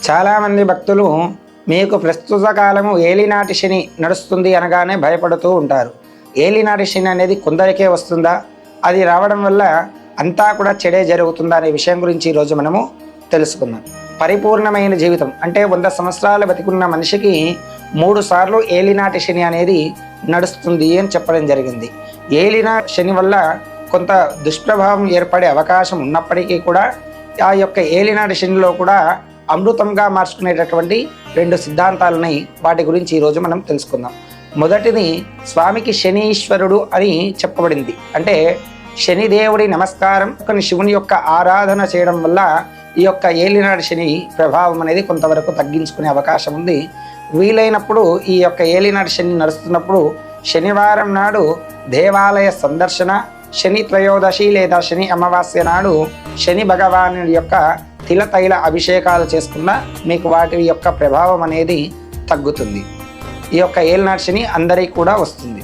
చాలామంది భక్తులు మీకు ప్రస్తుత కాలము ఏలినాటి శని నడుస్తుంది అనగానే భయపడుతూ ఉంటారు. ఏలినాటి శని అనేది కొందరికే వస్తుందా, అది రావడం వల్ల అంతా కూడా చెడే జరుగుతుందా అనే విషయం గురించి ఈరోజు మనము తెలుసుకుందాం. పరిపూర్ణమైన జీవితం అంటే 100 సంవత్సరాలు బతికున్న మనిషికి 3 సార్లు ఏలినాటి శని అనేది నడుస్తుంది అని చెప్పడం జరిగింది. ఏలినాటి శని వల్ల కొంత దుష్ప్రభావం ఏర్పడే అవకాశం ఉన్నప్పటికీ కూడా ఆ యొక్క ఏలినాటి శనిలో కూడా అమృతంగా మార్చుకునేటటువంటి 2 సిద్ధాంతాలని వాటి గురించి ఈరోజు మనం తెలుసుకుందాం. మొదటిది, స్వామికి శనీశ్వరుడు అని చెప్పబడింది. అంటే శనిదేవుడి నమస్కారం కొన్ని శివుని యొక్క ఆరాధన చేయడం వల్ల ఈ యొక్క ఏలినాటి శని ప్రభావం అనేది కొంతవరకు తగ్గించుకునే అవకాశం ఉంది. వీలైనప్పుడు ఈ యొక్క ఏలినాటి శని నడుస్తున్నప్పుడు శనివారం నాడు దేవాలయ సందర్శన, శని త్రయోదశి లేదా శని అమావాస్య నాడు శని భగవాను యొక్క తిలతైల అభిషేకాలు చేసుకున్న మీకు వాటి యొక్క ప్రభావం అనేది తగ్గుతుంది. ఈ యొక్క ఏలినాటి శని అందరికీ కూడా వస్తుంది.